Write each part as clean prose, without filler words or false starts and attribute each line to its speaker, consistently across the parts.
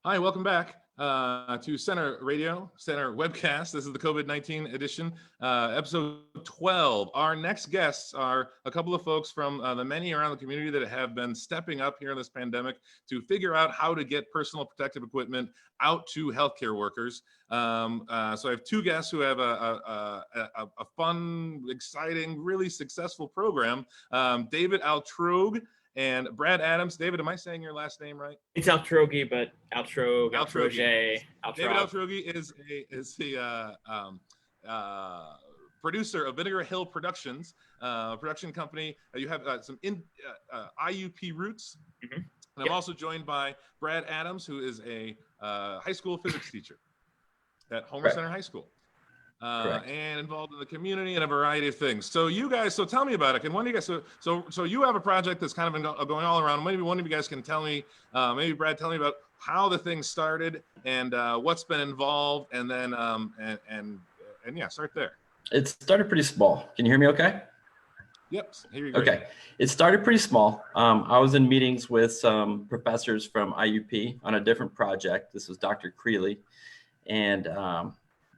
Speaker 1: Hi, welcome back to Center Radio, Center Webcast. This is the COVID-19 edition, episode 12. Our next guests are a couple of folks from the many around the community that have been stepping up here in this pandemic to figure out how to get personal protective equipment out to healthcare workers. So I have two guests who have a fun, exciting, really successful program. David Altrogge and Brad Adams. David, am I saying your last name right?
Speaker 2: It's Altrogge, but Altrogge,
Speaker 1: Altrogge.
Speaker 2: Altrogge.
Speaker 1: David Altrogge is the producer of Vinegar Hill Productions, production company. You have some IUP roots. Mm-hmm. And I'm also joined by Brad Adams, who is a high school physics teacher at Homer Center High School. And involved in the community and a variety of things. So you guys, so tell me about it. Can one of you guys, so you have a project that's kind of been going all around. Maybe one of you guys can tell me, maybe Brad, tell me about how the thing started and what's been involved, and then and yeah, start there.
Speaker 3: It started pretty small. Can you hear me okay?
Speaker 1: Yep, here you go.
Speaker 3: Okay, it started pretty small. I was in meetings with some professors from IUP on a different project. This was Dr. Creeley, and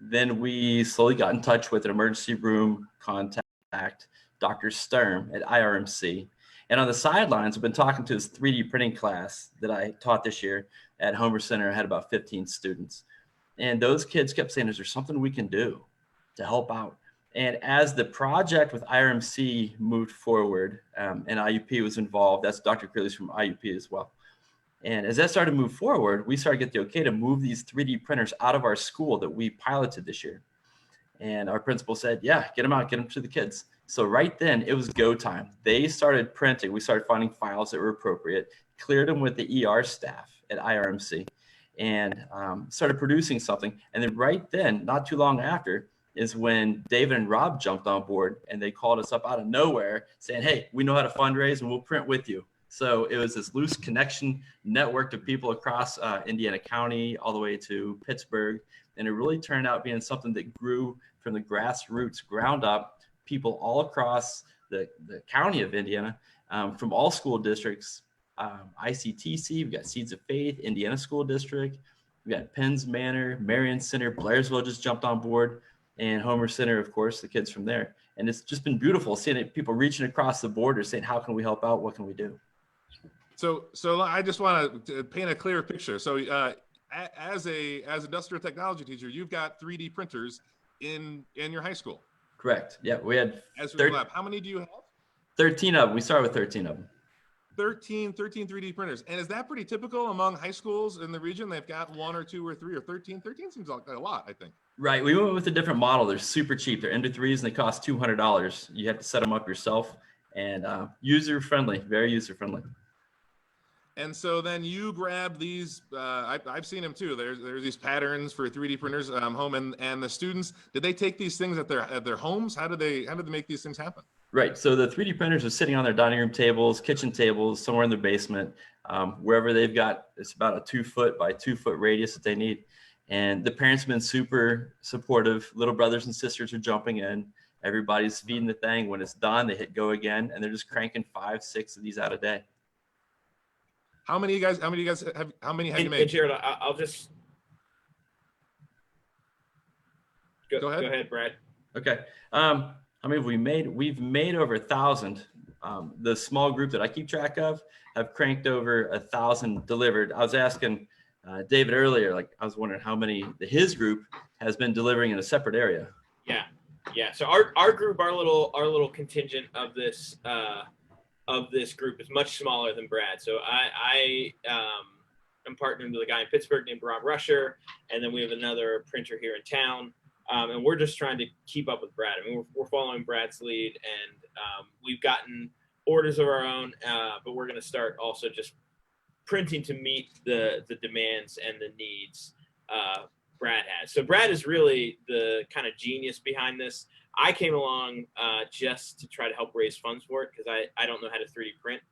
Speaker 3: then we slowly got in touch with an emergency room contact, Dr. Sturm at IRMC. And on the sidelines, I've been talking to this 3D printing class that I taught this year at Homer Center. I had about 15 students. And those kids kept saying, is there something we can do to help out? And as the project with IRMC moved forward, and IUP was involved, that's Dr. Creeley's from IUP as well. And as that started to move forward, we started to get the okay to move these 3D printers out of our school that we piloted this year. And our principal said, yeah, get them out, get them to the kids. So right then it was go time. They started printing. We started finding files that were appropriate, cleared them with the ER staff at IRMC, and started producing something. And then right then, not too long after, is when David and Rob jumped on board, and they called us up out of nowhere saying, hey, we know how to fundraise and we'll print with you. So it was this loose connection network of people across Indiana County all the way to Pittsburgh. And it really turned out being something that grew from the grassroots, ground up, people all across the county of Indiana, from all school districts, ICTC, we've got Seeds of Faith, Indiana School District, we've got Penns Manor, Marion Center, Blairsville just jumped on board, and Homer Center, of course, the kids from there. And it's just been beautiful seeing it, people reaching across the border saying, how can we help out? What can we do?
Speaker 1: So I just want to paint a clearer picture. So as an industrial technology teacher, you've got 3D printers in your high school.
Speaker 3: Correct. Yeah, we had
Speaker 1: lab. How many do you have?
Speaker 3: 13 of them. We started with 13 of them.
Speaker 1: 13 3D printers. And is that pretty typical among high schools in the region? They've got 1 or 2 or 3 or 13. 13 seems like a lot, I think. Right.
Speaker 3: We went with a different model. They're super cheap. They're Ender 3s and they cost $200. You have to set them up yourself, and user friendly, very user friendly.
Speaker 1: And so then you grab these, I've seen them too. There's these patterns for 3D printers home, and the students, did they take these things at their homes? How did they make these things happen? Right.
Speaker 3: So the 3D printers are sitting on their dining room tables, kitchen tables, somewhere in their basement, wherever they've got. It's about a 2-foot by 2-foot radius that they need. And the parents have been super supportive. Little brothers and sisters are jumping in. Everybody's feeding the thing. When it's done, they hit go again, and they're just cranking 5-6 of these out a day.
Speaker 1: How many have you made?
Speaker 2: Jared, I'll just
Speaker 1: go ahead.
Speaker 2: Go ahead, Brad.
Speaker 3: Okay. How many have we made? We've made over 1,000. The small group that I keep track of have cranked over 1,000 delivered. I was asking David earlier, like I was wondering how many his group has been delivering in a separate area.
Speaker 2: Yeah. So our group, our little contingent of this group is much smaller than Brad. So I am partnered with a guy in Pittsburgh named Rob Rusher, and then we have another printer here in town, and we're just trying to keep up with Brad. I mean, we're following Brad's lead, and we've gotten orders of our own, but we're going to start also just printing to meet the demands and the needs Brad has. So Brad is really the kind of genius behind this. I came along just to try to help raise funds for it because I don't know how to 3D print,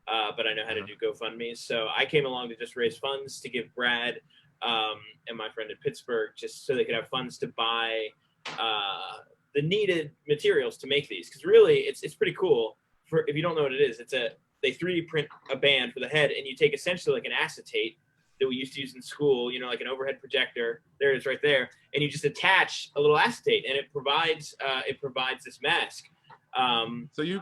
Speaker 2: but I know how to do GoFundMe. So I came along to just raise funds to give Brad and my friend in Pittsburgh just so they could have funds to buy the needed materials to make these. Because really, it's pretty cool. if you don't know what it is, they 3D print a band for the head, and you take essentially like an acetate that we used to use in school, like an overhead projector. There it is right there. And you just attach a little acetate, and it provides this mask.
Speaker 1: So you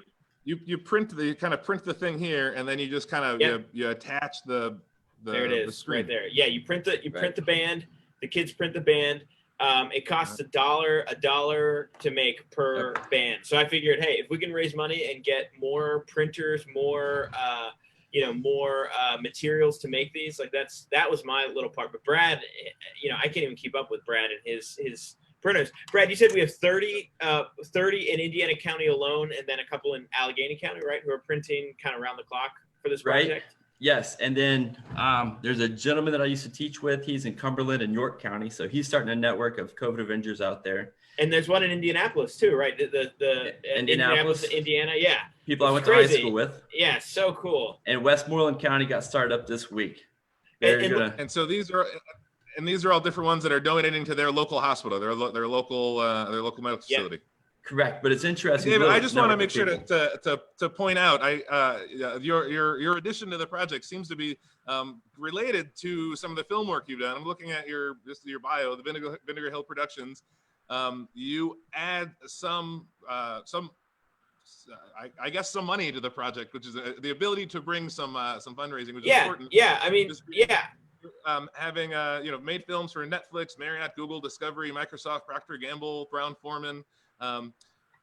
Speaker 1: print the thing here, and then you just kind of you attach the
Speaker 2: there it is,
Speaker 1: the screen.
Speaker 2: right there. Yeah, you print the band. The kids print the band. It costs $1 to make per band. So I figured, hey, if we can raise money and get more printers, more materials to make these, like that was my little part. But Brad, I can't even keep up with Brad and his printers. Brad, you said we have 30 in Indiana County alone, and then a couple in Allegheny County, right? Who are printing kind of around the clock for this project.
Speaker 3: Right. Yes, and then there's a gentleman that I used to teach with. He's in Cumberland and York County, so he's starting a network of COVID Avengers out there.
Speaker 2: And there's one in Indianapolis too, right? The Indianapolis, Indiana, yeah.
Speaker 3: People I went to high school with.
Speaker 2: Yeah, so cool.
Speaker 3: And Westmoreland County got started up this week.
Speaker 1: And so these are all different ones that are donating to their local hospital, their local medical facility.
Speaker 3: Correct, but it's interesting.
Speaker 1: David, I just want to make sure to point out, your addition to the project seems to be related to some of the film work you've done. I'm looking at your bio, the Vinegar Hill Productions. You add some money to the project, which is the ability to bring some fundraising, which is important.
Speaker 2: Yeah, I mean,
Speaker 1: having made films for Netflix, Marriott, Google, Discovery, Microsoft, Procter & Gamble, Brown-Forman. And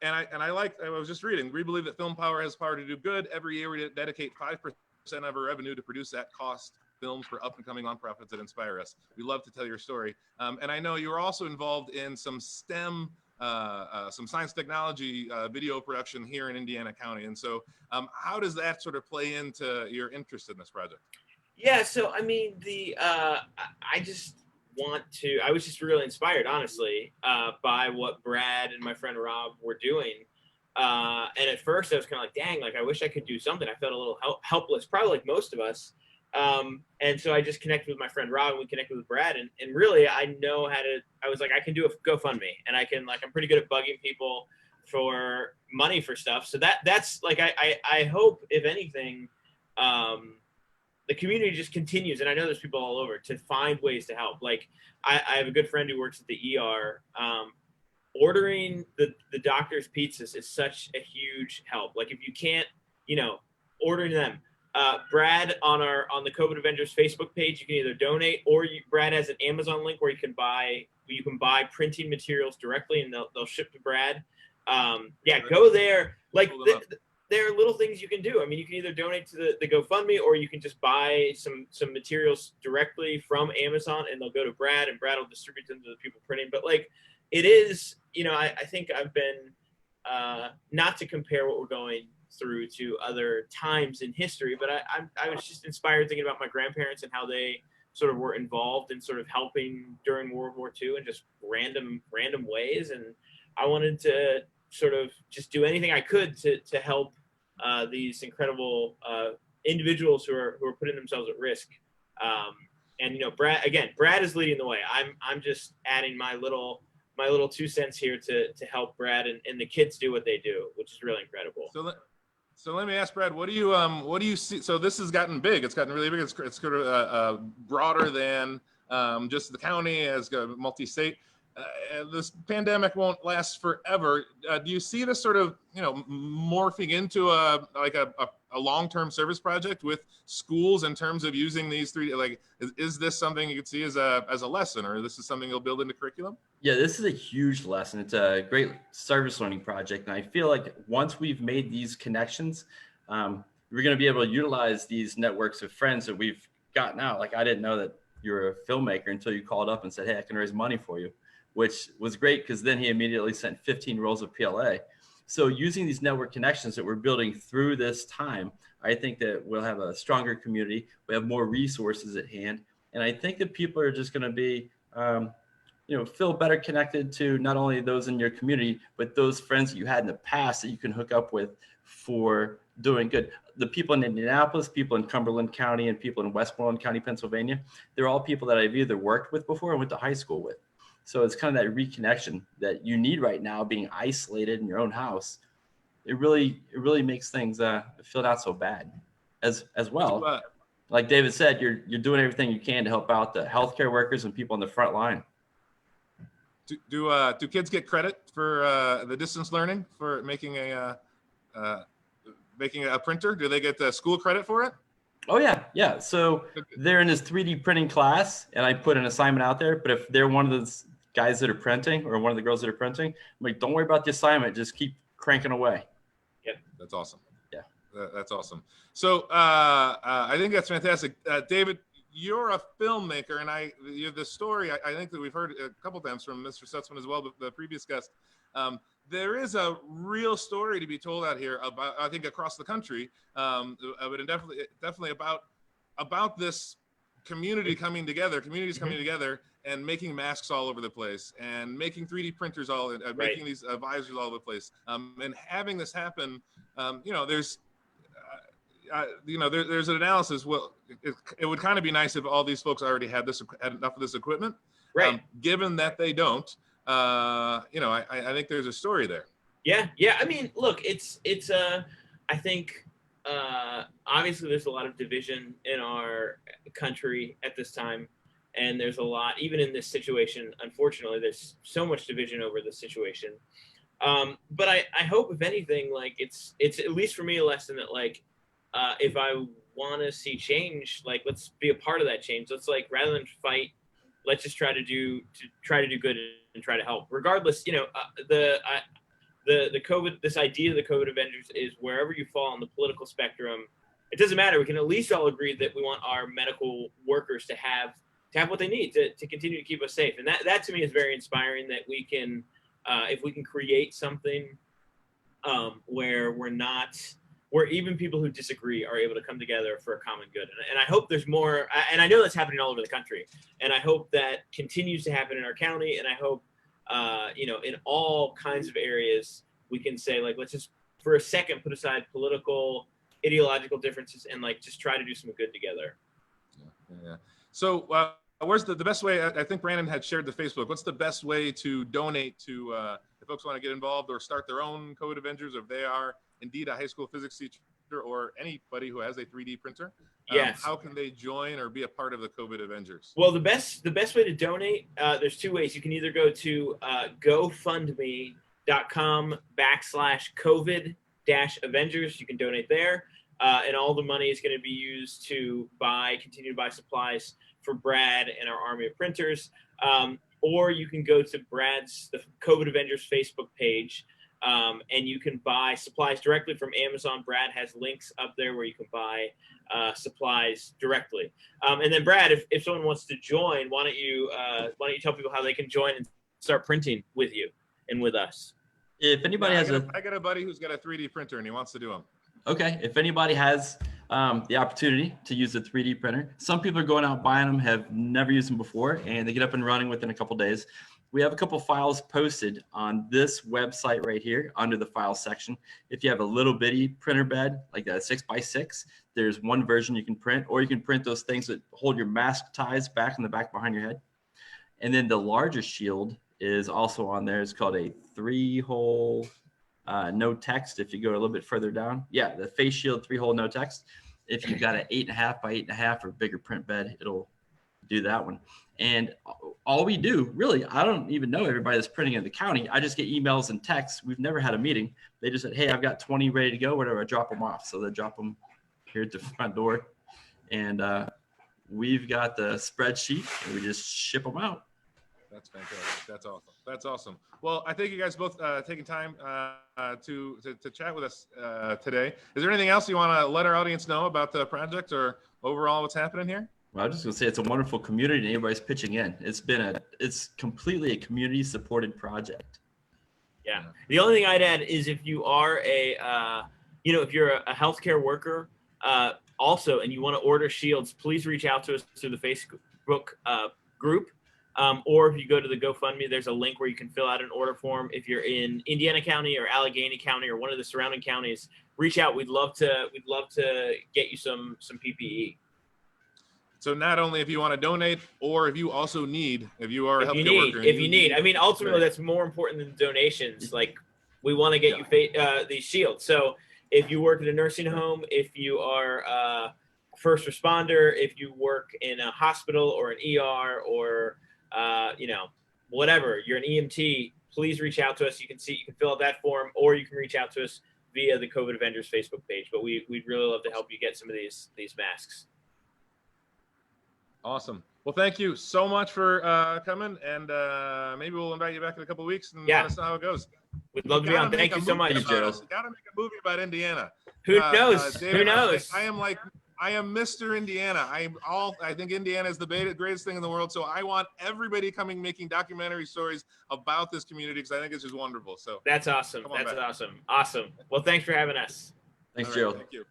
Speaker 1: I was just reading, we believe that Film Power has power to do good. Every year we dedicate 5% of our revenue to produce at cost films for up and coming nonprofits that inspire us. We love to tell your story. And I know you were also involved in some STEM, some science technology video production here in Indiana County. And so how does that sort of play into your interest in this project?
Speaker 2: Yeah, so I mean, I was just really inspired, honestly, by what Brad and my friend Rob were doing. And at first I was kind of like, dang, like I wish I could do something. I felt a little helpless, probably like most of us. And so I just connected with my friend Rob, and we connected with Brad, and really I was like, I can do a GoFundMe, and I'm pretty good at bugging people for money for stuff. So that's like, I hope, if anything, the community just continues, and I know there's people all over, to find ways to help. Like I have a good friend who works at the ER. Ordering the doctor's pizzas is such a huge help. Like if you can't, ordering them. Brad on the COVID Avengers Facebook page, you can either donate, or Brad has an Amazon link where you can buy printing materials directly, and they'll ship to Brad. Go there. Like there are little things you can do. I mean, you can either donate to the GoFundMe, or you can just buy some materials directly from Amazon, and they'll go to Brad, and Brad will distribute them to the people printing. But like, it is, I think I've been, not to compare what we're going through to other times in history, but I was just inspired thinking about my grandparents and how they sort of were involved in sort of helping during World War II in just random ways. And I wanted to sort of just do anything I could to help these incredible individuals who are putting themselves at risk. And Brad is leading the way. I'm just adding my little 2 cents here to help Brad and the kids do what they do, which is really incredible.
Speaker 1: So let me ask Brad, what do you see? So this has gotten big. It's gotten really big. It's sort of broader than just the county, as multi-state. This pandemic won't last forever. Do you see this sort of, morphing into a long-term service project with schools in terms of using these three? Like, is this something you could see as a lesson, or this is something you'll build into curriculum?
Speaker 3: Yeah, this is a huge lesson. It's a great service learning project, and I feel like once we've made these connections, we're going to be able to utilize these networks of friends that we've gotten out. Like, I didn't know that you were a filmmaker until you called up and said, "Hey, I can raise money for you," which was great, because then he immediately sent 15 rolls of PLA. So using these network connections that we're building through this time, I think that we'll have a stronger community. We have more resources at hand. And I think that people are just going to be, feel better connected to not only those in your community, but those friends that you had in the past that you can hook up with for doing good. The people in Indianapolis, people in Cumberland County, and people in Westmoreland County, Pennsylvania, they're all people that I've either worked with before or went to high school with. So it's kind of that reconnection that you need right now, being isolated in your own house. it really makes things feel not so bad as well. Like David said, you're doing everything you can to help out the healthcare workers and people on the front line.
Speaker 1: Do kids get credit for the distance learning for making a printer? Do they get school credit for it?
Speaker 3: Oh yeah. So they're in this 3D printing class, and I put an assignment out there. But if they're one of the guys that are printing or one of the girls that are printing, I'm like, don't worry about the assignment. Just keep cranking away.
Speaker 1: Yep, that's awesome.
Speaker 3: Yeah,
Speaker 1: that's awesome. So I think that's fantastic, David. You're a filmmaker, and the story I think that we've heard a couple times from Mr. Stutzman as well, but the previous guest. There is a real story to be told out here about, I think, across the country, but definitely about this community coming together, communities coming together and making masks all over the place and making 3D printers making these visors all over the place, and having this happen. There's an analysis. Well, it would kind of be nice if all these folks already had enough of this equipment,
Speaker 2: right?
Speaker 1: Given that they don't. I think there's a story there.
Speaker 2: Yeah. I mean, look, it's I think obviously there's a lot of division in our country at this time, and there's a lot, even in this situation, unfortunately, there's so much division over the situation. But I hope, if anything, like it's at least for me a lesson that, like, if I want to see change, like, let's be a part of that change. Let's, like, rather than fight, let's just try to do good and try to help. Regardless, the COVID, this idea of the COVID Avengers is wherever you fall on the political spectrum, it doesn't matter. We can at least all agree that we want our medical workers to have what they need to continue to keep us safe. And that to me is very inspiring, that we can, if we can create something where even people who disagree are able to come together for a common good. And I hope there's more, and I know that's happening all over the country, and I hope that continues to happen in our county. And I hope, in all kinds of areas, we can say, like, let's just for a second put aside political, ideological differences and, like, just try to do some good together.
Speaker 1: Yeah. So where's the best way? I think Brandon had shared the Facebook. What's the best way to donate to if folks want to get involved or start their own COVID Avengers, or if they are indeed a high school physics teacher or anybody who has a 3D printer?
Speaker 2: Yes.
Speaker 1: How can they join or be a part of the COVID Avengers?
Speaker 2: Well, the best way to donate, there's two ways. You can either go to gofundme.com/COVID-Avengers. You can donate there. And all the money is going to be used to continue to buy supplies for Brad and our army of printers. Or you can go to the COVID Avengers Facebook page, and you can buy supplies directly from Amazon. Brad has links up there where you can buy supplies directly. And then, Brad, if someone wants to join, why don't you tell people how they can join and start printing with you and with us?
Speaker 3: If anybody
Speaker 1: I got a buddy who's got a 3D printer and he wants to do them.
Speaker 3: Okay, if anybody has the opportunity to use a 3D printer, some people are going out buying them, have never used them before, and they get up and running within a couple days. We have a couple files posted on this website right here under the file section. If you have a little bitty printer bed, like a 6x6, there's one version you can print, or you can print those things that hold your mask ties back in the back behind your head. And then the larger shield is also on there. It's called a 3-hole no text. If you go a little bit further down, yeah, the face shield 3-hole no text. If you've got an 8.5 by 8.5 or bigger print bed, it'll do that one. And all we do, really, I don't even know everybody that's printing in the county. I just get emails and texts. We've never had a meeting. They just said, hey, I've got 20 ready to go, whatever, I drop them off. So they drop them here at the front door. And we've got the spreadsheet, and we just ship them out.
Speaker 1: That's fantastic. That's awesome. That's awesome. Well, I thank you guys both taking time to chat with us today. Is there anything else you want to let our audience know about the project or overall what's happening here?
Speaker 3: Well, I'm just going to say it's a wonderful community and everybody's pitching in. It's completely a community supported project.
Speaker 2: Yeah. The only thing I'd add is if you are if you're a healthcare worker also, and you want to order shields, please reach out to us through the Facebook group. Or if you go to the GoFundMe, there's a link where you can fill out an order form. If you're in Indiana County or Allegheny County or one of the surrounding counties, reach out. We'd love to get you some PPE.
Speaker 1: So not only if you want to donate, or if you also need, if you are a healthcare worker.
Speaker 2: If you need, I mean, ultimately that's more important than donations. Like, we want to get you these shields. So if you work at a nursing home, if you are a first responder, if you work in a hospital or an ER or, whatever, you're an EMT, please reach out to us. You can fill out that form, or you can reach out to us via the COVID Avengers Facebook page. But we'd really love to help you get some of these masks.
Speaker 1: Awesome. Well, thank you so much for coming, and maybe we'll invite you back in a couple of weeks and let us know how it goes.
Speaker 2: We'd love to be on. Thank you so much.
Speaker 1: You got to make a movie about Indiana.
Speaker 2: Who knows?
Speaker 1: David,
Speaker 2: Who knows?
Speaker 1: I am Mr. Indiana. I think Indiana is the greatest thing in the world. So I want everybody making documentary stories about this community, because I think it's just wonderful. So
Speaker 2: that's awesome. That's awesome. Awesome. Well, thanks for having us.
Speaker 3: Thanks, Joe.
Speaker 1: Thank you.